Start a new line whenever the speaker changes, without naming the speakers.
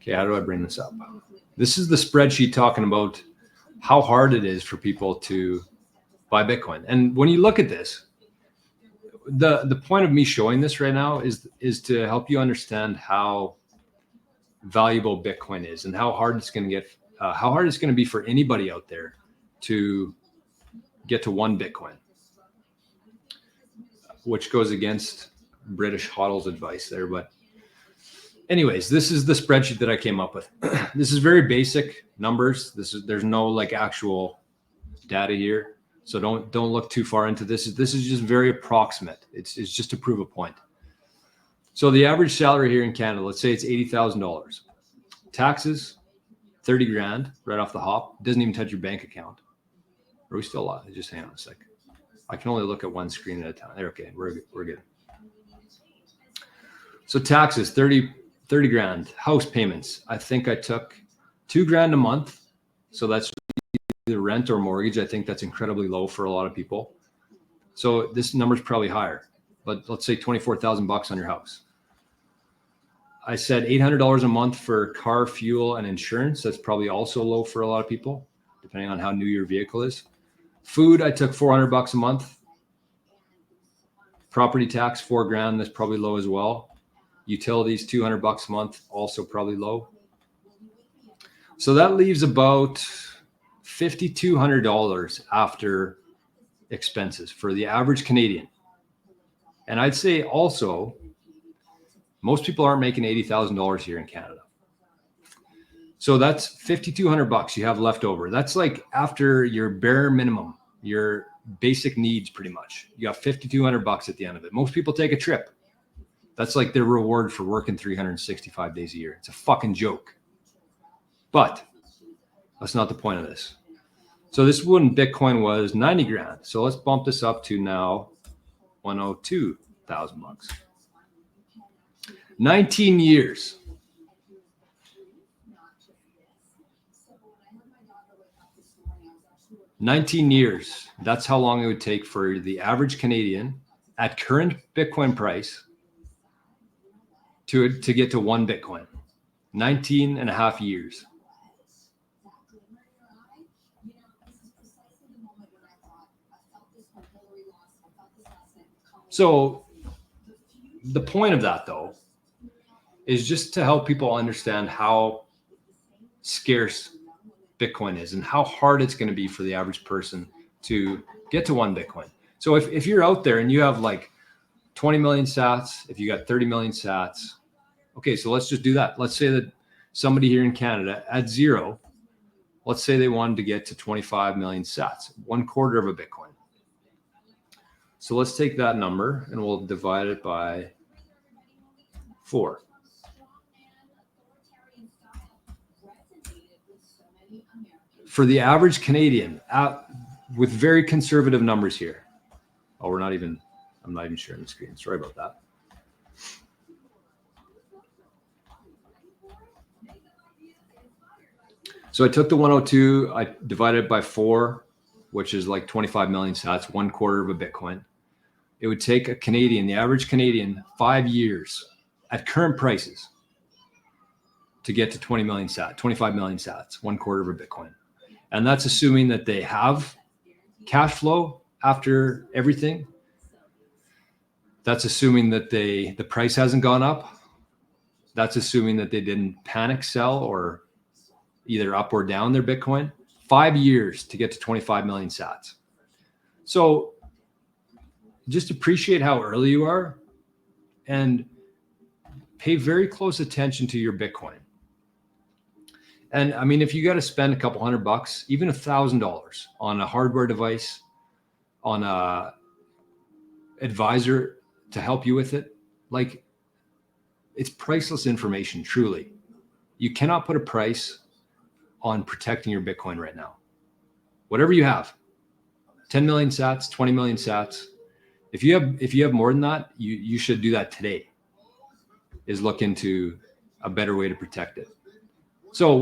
Okay, how do I bring this up? This is the spreadsheet talking about how hard it is for people to buy Bitcoin. And when you look at this, the point of me showing this right now is to help you understand how valuable Bitcoin is and how hard it's going to be for anybody out there to get to 1 Bitcoin, which goes against British HODL's advice there. But anyways, this is the spreadsheet that I came up with. This is very basic numbers. There's no like actual data here. So don't look too far into this. This is just very approximate. It's just to prove a point. So the average salary here in Canada, let's say it's $80,000. Taxes, 30 grand right off the hop. Doesn't even touch your bank account. Are we still alive? Just hang on a sec. I can only look at one screen at a time. Okay, we're good. So taxes, 30 grand. House payments, I think I took $2 grand a month. So that's either rent or mortgage. I think that's incredibly low for a lot of people. So this number's probably higher, but let's say 24,000 bucks on your house. I said $800 a month for car fuel and insurance. That's probably also low for a lot of people, depending on how new your vehicle is. Food, I took 400 bucks a month. Property tax, $4 grand. That's probably low as well. Utilities, 200 bucks a month, also probably low. So that leaves about $5,200 after expenses for the average Canadian. And I'd say also, most people aren't making $80,000 here in Canada. So that's 5,200 bucks you have left over. That's like after your bare minimum, your basic needs pretty much. You got 5,200 bucks at the end of it. Most people take a trip. That's like their reward for working 365 days a year. It's a fucking joke. But that's not the point of this. So this one Bitcoin was 90 grand. So let's bump this up to now 102,000 bucks. 19 years. That's how long it would take for the average Canadian at current Bitcoin price to get to 1 Bitcoin. 19 and a half years. So the point of that, though, is just to help people understand how scarce Bitcoin is and how hard it's going to be for the average person to get to 1 Bitcoin. So if you're out there and you have like 20 million sats, if you got 30 million sats, okay, so let's just do that. Let's say that somebody here in Canada at zero, let's say they wanted to get to 25 million sats, 1/4 of a Bitcoin. So let's take that number and we'll divide it by 4. For the average Canadian, with very conservative numbers here. Oh, I'm not even sharing the screen. Sorry about that. So I took the 102, I divided it by 4, which is like 25 million sats, 1/4 of a Bitcoin. It would take a Canadian, the average Canadian, 5 years at current prices to get to 20 million sats, 25 million sats, 1/4 of a Bitcoin. And that's assuming that they have cash flow after everything. That's assuming that the price hasn't gone up. That's assuming that they didn't panic sell or either up or down their Bitcoin. 5 years to get to 25 million sats. So just appreciate how early you are and pay very close attention to your Bitcoin. And I mean, if you got to spend a couple $100, even $1,000 on a hardware device, on a advisor to help you with it, like, it's priceless information, truly. You cannot put a price on protecting your Bitcoin right now. Whatever you have, 10 million sats, 20 million sats. If you have more than that, you should do that today, is look into a better way to protect it. So